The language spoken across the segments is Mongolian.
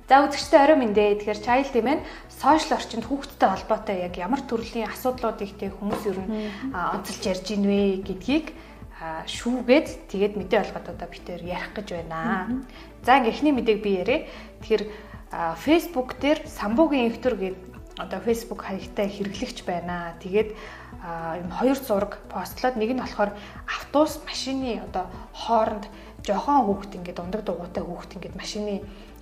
За үзэгчтэй орой мэндэ. Тэгэхээр Child Demand сошиал орчинд хүүхдтэй холбоотой яг ямар төрлийн асуудлуудыг тэг хүмүүс ер нь онцолж ярьж ийн вэ гэдгийг шүүгээд тэгээд мэдээ олгоод одоо битээр ярих гэж байна. За ингээ эхний мэдээг би яриа. Тэгэхээр Facebook дээр Самбуугийн инхтөр гэдэг одоо Facebook хаягтай хэрэглэгч байна. Тэгээд юм хоёр зураг постлоод нэг нь болохоор автобус машины одоо хооронд жохон хүүхэд ингээд ундаг дугуйтай хүүхэд ингээд машины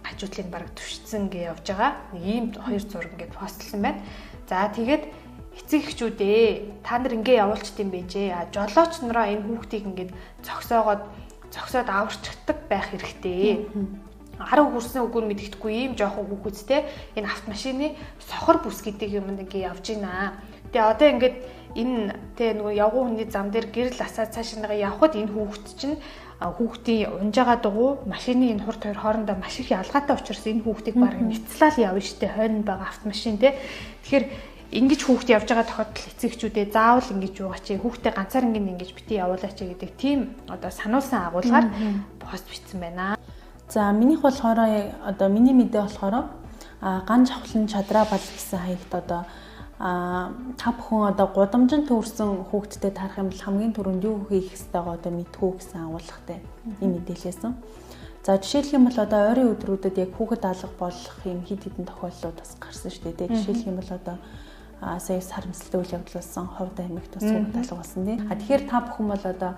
хажуудлыг бараг түшцэн гээ явж байгаа. Нэг ийм хоёр зураг ингээд постлсан байна. За тэгээд эцэг эхчүүдээ та нар ингээ явуулчт юм бэжээ. Жолооч нараа энэ хүүхдийг ингээд зогсоод аварчдаг байх хэрэгтэй. 10 хүрсэн үгүй мэддэхгүй ийм жоохон хүүхэдтэй энэ автомашины сохор бүс гэдэг юмд ингээ явж байна. Тэгээ одоо ингээд энэ тэ нөгөө явган хүний зам дээр гэрэл асаа цаашаа явхад энэ хүүхэд чинь хүүхдийн унж байгаа дугуй машины энэ хурд хоёр хоорондоо маш их ялгаатай учраас энэ хүүхдийг баг нэцлал явна штэ хойно байгаа автомашин тэ. Тэгэхээр ингэж хүүхд явж байгаа тохиолдолд эцэгчүүдээ заавал ингэж юугаа чи хүүхдээ ганцаар ингэж бити явуулаач гэдэг тийм одоо сануулсан агуулгаар пост бичсэн байна. За минийх болохоор одоо миний мэдээ болохоор ган жавхлан чадраа бал гэсэн хаягт одоо та бүхэн одоо гудамжинд төрсэн хүүхдтэй тарах юм бол хамгийн түрүүнд юу хийх ёстойгоо одоо мэдхүү гэсэн агуулгатай юм мэдээлсэн. За жишээлх юм бол одоо ойрын өдрүүдэд яг хүүхэд алга болох юм хэд хэдэн тохиолдлууд бас гарсан шүү дээ. Жишээлх юм бол одоо сая сарамсалтай үйл явдал болсон Ховд аймагт бас хүүхэд алга болсон тийм. Тэгэхээр та бүхэн бол одоо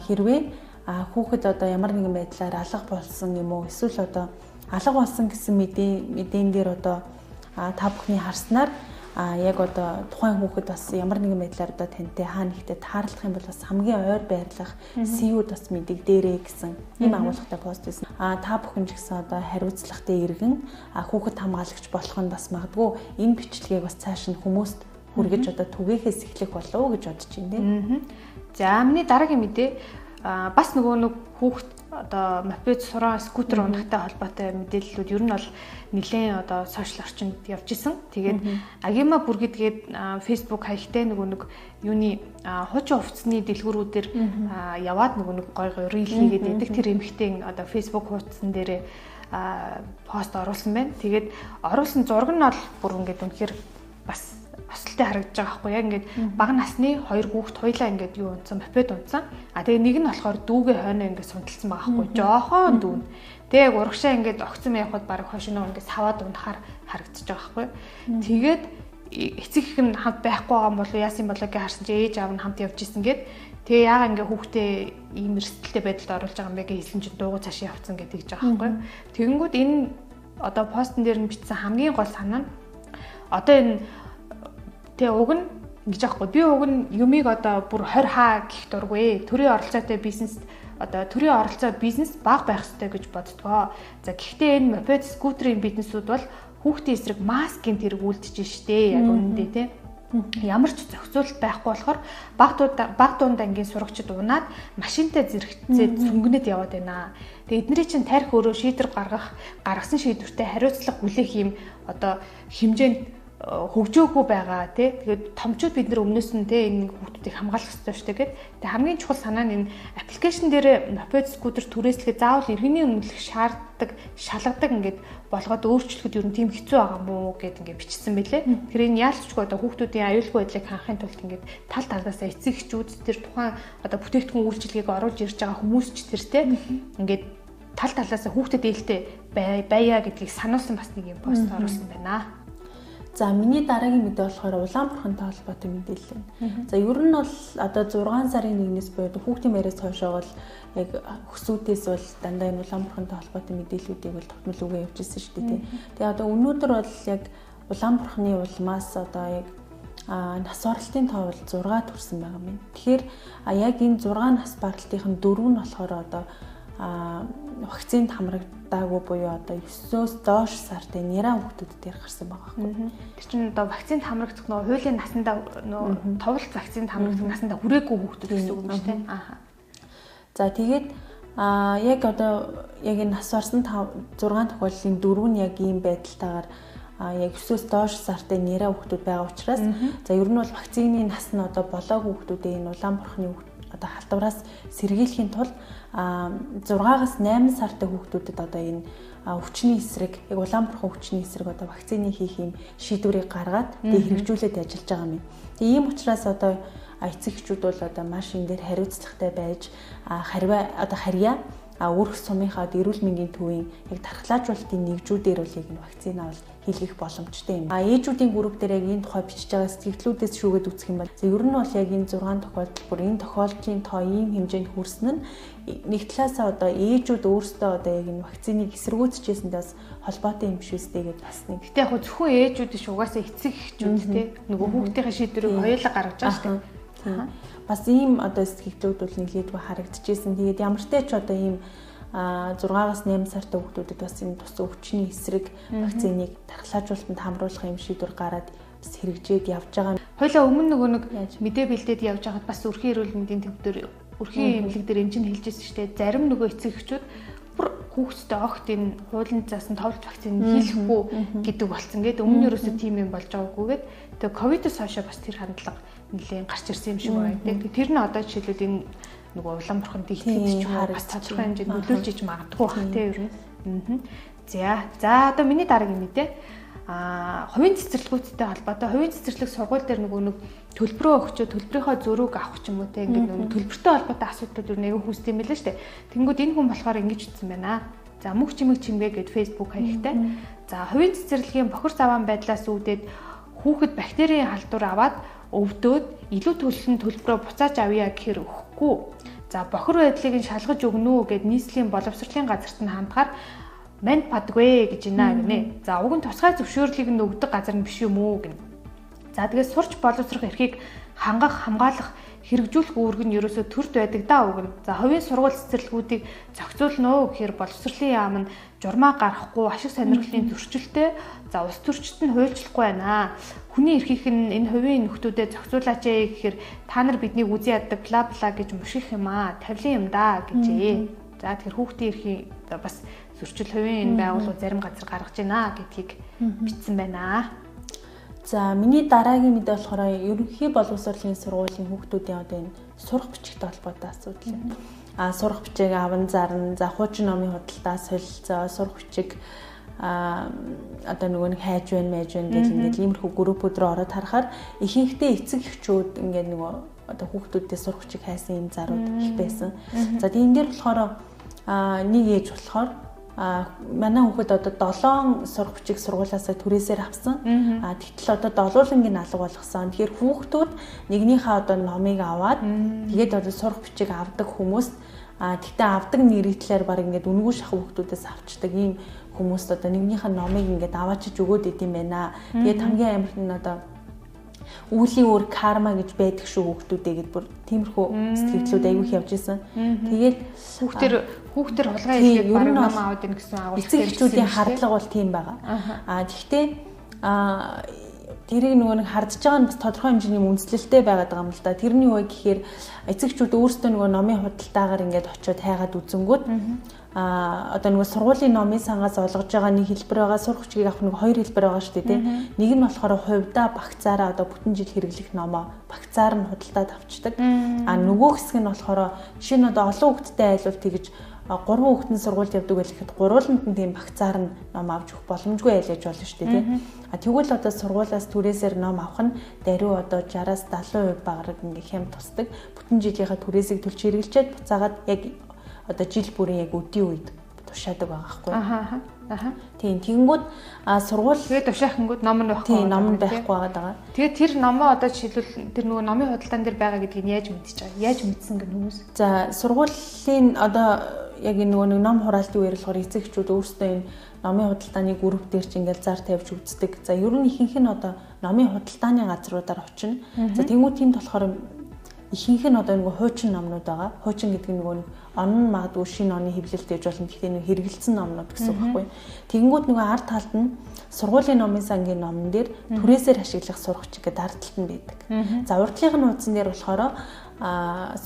хэрвээ хүүхэд одоо ямар нэгэн байдлаар алга болсон юм уу эсвэл одоо алга болсон гэсэн мэдэн дээр одоо та бүхний харснаар яг одоо тухайн хүүхэд бас ямар нэгэн байдлаар одоо тантай хаа нэгтэй таарлах юм бол бас хамгийн ойр байрлах CEO-д бас мэдэгдээрэй гэсэн ийм агуулгатай пост байсан. Та бүхэн ч гэсэн одоо хариуцлагатай иргэн хүүхэд хамгаалагч болох нь бас магадгүй энэ бичлэгийг бас цааш нь хүмүүст хүргэж одоо түгээхээс эхлэх болов уу гэж бодож байна. За миний дараагийн мэдээ бас нөгөө хүүхэд одоо мопед сураа скутер унахтай холбоотой мэдээллүүд ер нь бол нэлээд одоо сошиал орчинд явж исэн. Тэгээд Агима бүргэдгээд Facebook хаягтай нэг юуны хуучин хувцсны дэлгүүрүүдээр яваад нэг гой рил хийгээд байдаг. Тэр эмэгтэй одоо Facebook хуудсан дээр пост оруулсан байна. Тэгээд оруулсан зураг нь бол бүр ингээд үнэхээр бас ослтой харагдаж байгаа байхгүй яг ингээд бага насны хоёр хүүхэд хоёлаа ингээд юу унтсан мопед унтсан. Тэгээ нэг нь болохоор дүүгээ хойноо ингээд сунталсан байгаа байхгүй жоохон дүүн. Тэгээ яг урагшаа ингээд огцом явхад баг хошиноо ингээд саваад унахаар харагдаж байгаа байхгүй. Тэгээд эцэг их нь хамт байхгүй байгаа юм болов яасан болоо гэж харсан чи ээж аав нь хамт явж исэн гээд тэгээ яага ингээд хүүхдээ ийм эрсдэлтэй байдалд оруулж байгаа юм бэ гэж хэлсэн чи дуугүй цаашаа явцсан гэдэг гэж байгаа байхгүй. Тэгэнгүүт энэ одоо постн дээр нь бичсэн хамгийн гол санаа нь одоо энэ тэгээ уг нь ингэж аахгүй би уг нь юмыг одоо бүр 20 хаа гэх дургүй төрийн оролцоотой бизнес одоо төрийн оролцоо бизнес бага байх ёстой гэж боддгоо. За гэхдээ энэ мопед скутерийн бизнесүүд бол хүүхдийн эсрэг маскын тэрэг үлдэж штэ яг үнэндээ тийм ямар ч зохицуулалт байхгүй болохоор баг дунд ангийн сурагчид унаад машинтай зэрэгцээд сүнгэнэд яваад байна. Тэгээ эдний чинь тарих өөрөө шийдвэр гаргасан шийдвэртэй хариуцлага хүлээх юм одоо хэмжээнд хөгжөөгүй байгаа тий. Тэгээд томчууд бид нар өмнөөс нь тий энэ хүүхдүүдийг хамгаалах хэрэгтэй шүү дээ. Тэгээд хамгийн чухал санаа нь энэ аппликейшн дээр мопед скутер түрээслэхэд заавал иргэний үнэлэх шалгадаг ингээд болгоод өөрчлөхөд ер нь тийм хэцүү байгаа мó гэд ингээд бичсэн байлээ. Тэгэхээр энэ яалтчгүй одоо хүүхдүүдийн аюулгүй байдлыг хангахын тулд ингээд тал талаасаа эцэг эхчүүд тэр тухайн одоо бүтээгдэхүүн үйлчилгээг оруулж ирж байгаа хүмүүс ч тэр тий ингээд тал талаасаа хүүхдэд ээлтэй байя гэдгийг сануулсан бас нэг юм пост оруулсан байна. За миний дараагийн мэдээ болохоор Улаанбаатартай холбоотой мэдээлэл байна. За ер нь бол одоо 6 сарын 1-ээс буюу хүүхдийн байраас хойшоо бол яг өсвүүдээс бол дандаа энэ Улаанбаатартай холбоотой мэдээллүүдийг бол тогтмол үгээ явуулж ирсэн шүү дээ. Тэгээ одоо өнөөдөр бол яг Улаанбаатарны улмаас одоо яг нас баралтын тоо бол 6 төрсэн байгаа юм. Тэгэхээр яг энэ 6 нас баралтын 4 нь болохоор одоо вакцинд хамрагдаагүй буюу одоо 9-өөс доош сартай нэраа хүүхдүүдэд дээр гарсан байгаа байхгүй. Тэр чинь одоо вакцинд хамрагдах нөө хуулийн насандаа нөө товлт вакцинд хамрагдах насандаа хүрээгүй хүүхдүүд гэсэн үг юм шүү дээ. За тэгээд яг одоо яг энэ нас барсан 6 тохиолдлын 4 нь яг ийм байдалтайгаар яг 9-өөс доош сартай нэраа хүүхдүүд байгаа учраас за ер нь бол вакцины нас нь одоо болоогүй хүүхдүүдээ энэ Улаанбаатарны одоо халдвараас сэргийлэхийн тулд 6-аас 8 сартай хүүхдүүдэд одоо энэ өвчний эсрэг яг Улаанбаатар өвчний эсрэг одоо вакцины хийх юм шийдвэрийг гаргаад тэгээ хэрэгжүүлээд ажиллаж байгаа юм. Тэгээ ийм учраас одоо эцэг эхчүүд бол одоо маш энэ дээр хариуцлагатай байж харьяа өрх сумынхаа эрүүл мэндийн төвийн яг тархлаажуулалтын нэгжүүдээр бол яг энэ вакцина бол хийлгэх боломжтой юм. Ээжүүдийн групп дээр яг энэ тухай бичиж байгаа сэтгэлдлүүдээс шүүгээд үзэх юм бол ер нь бол яг энэ 6 тохиолдол бүр энэ тохиолдлын тоо ийм хэмжээнд хүрсэн нь нэг талаасаа одоо ээжүүд өөрсдөө одоо яг энэ вакциныг эсэргүүцэжсэндээ бас холбоотой юм биш үстэй гэж бас нэг. Гэтэ яг зөвхөн ээжүүд биш угаасаа эцэг эхчүүд те нөгөө хүүхдийнхээ шийдвэрийг хоёулаа гаргаж байгаа шүү дээ. Бас ийм одоо сэтгэлдлүүд бол нэлээдгүй харагдчихсэн. Тэгээд ямар ч тач одоо ийм 6-аас 8 сартай хүүхдүүдэд бас энэ тус өвчний эсрэг вакциныг тархлаажуулалтанд хамруулах юм шийдвэр гараад бас хэрэгжээд явж байгаа. Хоёлаа өмнө нөгөө нэг мэдээ бэлдээд явж байхад бас өрхийн эрүүл мэндийн төвдөр өрхийн эмнэлэг дээр энэ хэлжсэн шүү дээ. Зарим нөгөө эцэг эхчүүд бүр хүүхдтэй огт энэ хуулийн заасан товлж вакцины хийхгүй гэдэг болсон. Гээд өмнө нь ерөөсөө тийм юм болж байгаагүйгээд тэгээ ковидос хойшоо бас тэр хандлага нэлээд гарч ирсэн юм шиг байна. Тэгээ тэр нь одоо жишээлбэл энэ нөгөө улаан бурханд итгэж ч юм уу бас тодорхой хэмжээнд нөлөөлж иж магадгүй байна те ер нь. За одоо миний дараагийн мэдээ хувийн цэцэрлэгүүдтэй холбоотой хувийн цэцэрлэг сургууль дээр нөгөө нэг төлбөрөө өгчөө төлбөрийнхөө зөрүүг авах ч юм уу те ингээд нөгөө төлбөртэй холбоотой асуудлууд юу нэг хүүсд юм байлаа штэ. Тэнгүүд энэ хүн болохоор ингэж утсан байна. За мөх чимэг чимгээ гэд Facebook хаягтай. За хувийн цэцэрлэгийн бохир заваан байдлаас үүдээд хүүхэд бактерийн халдвар аваад өвдөөд илүү төлсөн төлбөрөө буцааж авъя гэхээр өгөхгүй. За бохир байдлыг нь шалгаж өгнө үү гэд нийслэлийн боловсролын газарт нь хандгаар манд падгүй гэж байна гинэ. За уг нь тусгай зөвшөөрлийг нь өгдөг газар нь биш юм уу гинэ. За тэгээд сурч боловсрох эрхийг хамгаалах хэрэгжүүлэх үүрэг нь ерөөсөө төрд байдаг даа үг. За хувийн сургууль цэцэрлэгүүдийг зохицуулна уу гэхээр боловсролын яам нь журмаа гаргахгүй ашиг сонирхлын зөрчилтэй за ус төрчид нь хуульчлахгүй байна. Хүний эрхийг нь энэ хувийн нөхдүүдэд зохицуулаач гэхээр та нар биднийг үзий яддаг бла бла гэж мушгих юм аа. Тавлин юм да гэжээ. За тэгэхээр хүүхдийн эрхийн бас зөрчил хувийн энэ байгууллагууд зарим газар гаргаж байна гэдгийг бичсэн байна. За миний дараагийн мэдээ болохоор ерөнхий боловсролын сургуулийн хүүхдүүдийн одоо энэ сурах бичигтэй холбоотой асуудал юм. Сурах бичиг аван зарна, за хуучин номын худалдаа солилцоо, сурах бичиг одоо нөгөө нэг хайж байна, байж байна гэх ингээд иймэрхүү группүүд рүү ороод харахаар ихэнхдээ эцэг эхчүүд ингээд нөгөө одоо хүүхдүүдтэй сурах бичиг хайсан юм зарууд их байсан. За тийм дээр болохоор нэг ээж болохоор манай хүүхэд одоо 7 сурах бичиг сургуулиасаа түрээсээр авсан. Тэгтэл одоо долуулангийн алга болгосон. Тэгэхээр хүүхдүүд нэгнийхээ одоо номыг аваад тэгээд одоо сурах бичиг авдаг хүмүүс тэгтээ авдаг нэрийтлэр баг ингээд үнгүй шахах хүүхдүүдээс авчдаг ийм хүмүүст одоо нэгнийхээ номыг ингээд аваачиж өгөөд идэм байна. Тэгээд хамгийн амар нь одоо үүлийн өөр карма гэж байдаг шүү хүүхдүүдээ гэд бүр тиймэрхүү сэтгэлдлүүд аягүй явж исэн. Тэгээд хүүхдэр хулгай хийгээд баг ном аваад ийн гэсэн агуулга. Эцэг эхчүүдийн хардлага бол тийм байгаа. Тэгтээ тэрийг нөгөө нэг хардж байгаа нь бас тодорхой хэмжээний үндэслэлтэй байгаад байгаа юм л да. Тэрний үе гэхээр эцэгчүүд өөрсдөө нөгөө номын худалдаагаар ингээд очиод хайгаад үзэнгүүт одоо нөгөө сургуулийн номын сангаас олгож байгаа нэг хэлбэр байгаа, сурах бичгийг авах нэг хоёр хэлбэр байгаа шүү дээ тийм. Нэг нь болохоор хувьдаа багцаараа одоо бүтэн жил хэрэглэх номоо багцаар нь худалдаад авчдаг. Нөгөө хэсэг нь болохоор жишээ нь одоо олон хүүхэдтэй айлвал тэгж 3 хүүхэдэн сургуульд явдаг байхад гурвууланд нь тийм багцаар нь ном авч өгөх боломжгүй айлж болно шүү дээ тийм. Тэгвэл одоо сургуулиас түрээсээр ном авах нь даруй одоо 60-аас 70% багаар ингээ хэм тусдаг. Бүтэн жилийнхаа түрээсийг төлж хэрэглчихэд буцаагаад яг одоо жил бүрийн яг өдийн үед тушаадаг байгаа байхгүй. Тийм тэгэнгүүт сургууль тэгээд тушаахынгууд ном нь байхгүй. Тийм ном нь байхгүй байгаа. Тэгээд тэр номоо одоо жишээлбэл тэр нөгөө номын худалдаан дээр байгаа гэдгийг яаж мэдчихэж байгаа? Яаж мэдсэн гэх хүмүүс? За сургуулийн одоо яг энэ нөгөө нэг ном хураалтын үеэр болохоор эцэг эхчүүд өөрсдөө энэ номын худалдааны групп дээр чи ингээл зар тавьж үздэг. За ер нь ихэнх нь одоо номын худалдааны газруудаар очино. За тэнгуү тиймд болохоор ихэнх нь одоо нөгөө хуучин номнууд байгаа. Хуучин гэдэг нь нөгөө он магадгүй шинэ оны хэвлэлт гэж болно. Гэхдээ нэг хэрэгэлсэн номнууд гэсэн үг байхгүй. Тэгэнгүүт нөгөө ард талд нь сургуулийн номын сангийн номн дээр түрээсээр ашиглах сурах чиг гэдэг ард талд нь байдаг. За урдлынх нь нууцсан дээр болохоор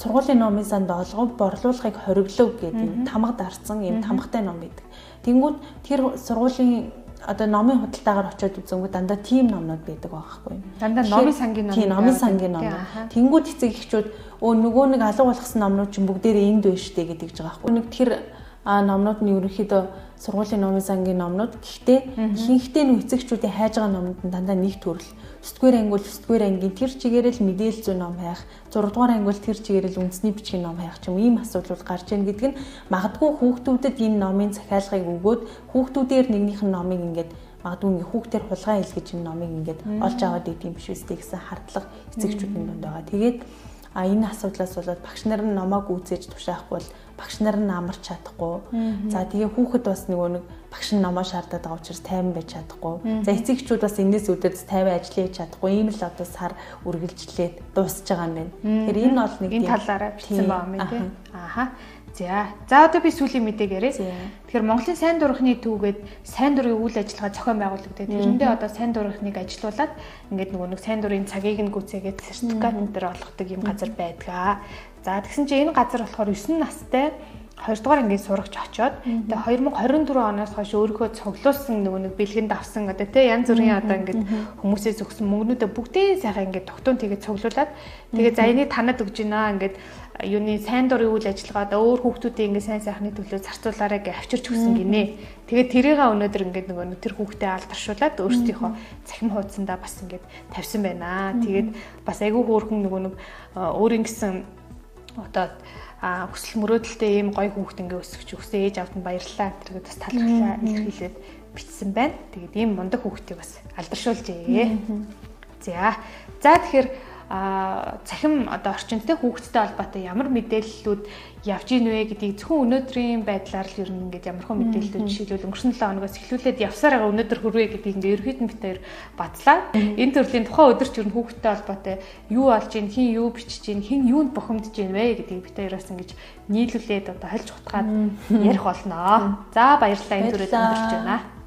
сургуулийн номын санд олгов борлуулахыг хориглов гэдэг тамга дарсан юм тамгатай ном байдаг. Тэнгүүд тэр сургуулийн одоо номын худалдаагаар очиод үзэнгүү дандаа тим номнууд байдаг байхгүй. Дандаа номын сангийн ном. Тийм номын сангийн ном. Тэнгүүд эцэг эхчүүд нөгөө нэг алга болгосон номнууд чинь бүгдээрээ энд байна штэ гэдэг гэж байгаа байхгүй. Нэг тэр номнууд нь ерөнхийдөө сургуулийн номын сангийн номнууд. Гэхдээ ихэнхдээ нөө эцэгчүүдийн хайж байгаа номууд нь дандаа нэг төрөл. 9-р анги бол 9-р ангийн тэр чигээрэл мэдээлэл зүй ном хайх, 6-р анги бол тэр чигээрэл үндэсний бичгийн ном хайх ч юм ийм асуудлууд гарч ийн гэдэг нь магадгүй хүүхдүүдэд энэ номын захиалгыг өгөөд хүүхдүүдээр нэгнийх нь номыг ингээд магадгүй хүүхдээр хулгай хэлгэж энэ номыг ингээд олж аваад идэв юм биш үстэй гэсэн хардлага эцэгчүүдийн дунд байгаа. Тэгээд энэ асуудлаас болоод багш нар нь номоог үзээж тушаахгүй бол багш нар нь амарч чадахгүй. За тэгээ хүүхэд бас нэг багш нь номоо шаардаад байгаа учраас тайван байж чадахгүй. За эцэгчүүд бас энэс үүдээс тайван ажиллаж чадахгүй. Ийм л одоо сар үргэлжлээд дуусж байгаа юм байна. Тэгэхээр энэ бол нэг энэ талаараа бичсэн байгаа юм тийм. Ааха. За одоо би сүүлийн мэдээг яриа. Тэгэхээр Монголын сайн дурахны төвгээд сайн дурын үйл ажиллагаа зохион байгуулагдав. Тэрэндээ одоо сайн дурахныг ажилуулад ингээд нэг сайн дурын цагийг нь гүйцээгээд сертификат дээр олгодог юм газар байдгаа. За тэгсэн чинь энэ газар болохоор 9 настай 2 дугаар ангийн сурагч очоод тэгээ 2024 оноос хойш өөрийнхөө цуглуулсан нэг бэлгэнд авсан одоо тий янз бүрийн одоо ингээд хүмүүсээс өгсөн мөнгнүүдээ бүгдээ сайхан ингээд тогтун тэгээд цуглуулад тэгээ за энийг танад өгж гинэ ингээд юуны сайн дурын үйл ажиллагаад өөр хүүхдүүдийн ингээд сайн сайхны төлөө зарцуулаарай гэж авчирч өгсөн гинэ. Тэгээд тэрийг өнөөдөр ингээд тэр хүүхдээ алдаршуулад өөрсдийнхөө цахим хуудсандаа бас ингээд тавьсан байна. Тэгээд бас айгүй хөөрхөн нэг өөрийн гэсэн одоо хүсэл мөрөөдөлтэй ийм гоё хүүхд ингээ өсгөж өгсөн ээж аавд нь баярлалаа гэдэг бас талархлаа илэрхийлээд бичсэн байна. Тэгээд ийм мундаг хүүхдийг бас алдаршуулжээ. За тэгэхээр цахим одоо орчинтой хүүхдтэй холбоотой ямар мэдээллүүд явж ийн вэ гэдгийг зөвхөн өнөөдрийн байдлаар л ер нь ингээд ямархан мэдээлэлүүд жишээлбэл өнгөрсөн 7 хоногоос эхлүүлээд явсаар байгаа өнөөдөр хүрвэ гэдгийг ингээд ерөөхдөө бид хоёр бадлаа. Энэ төрлийн тухайн өдөрч ер нь хүүхдтэй холбоотой юу болж ийн, хин юу бичиж ийн, хин юунд бухимдж ийн вэ гэдгийг бид хоёроос ингэж нийлүүлээд одоо хольж утгаад ярих болноо. За баярлалаа энэ төрөд өндөрлж байна.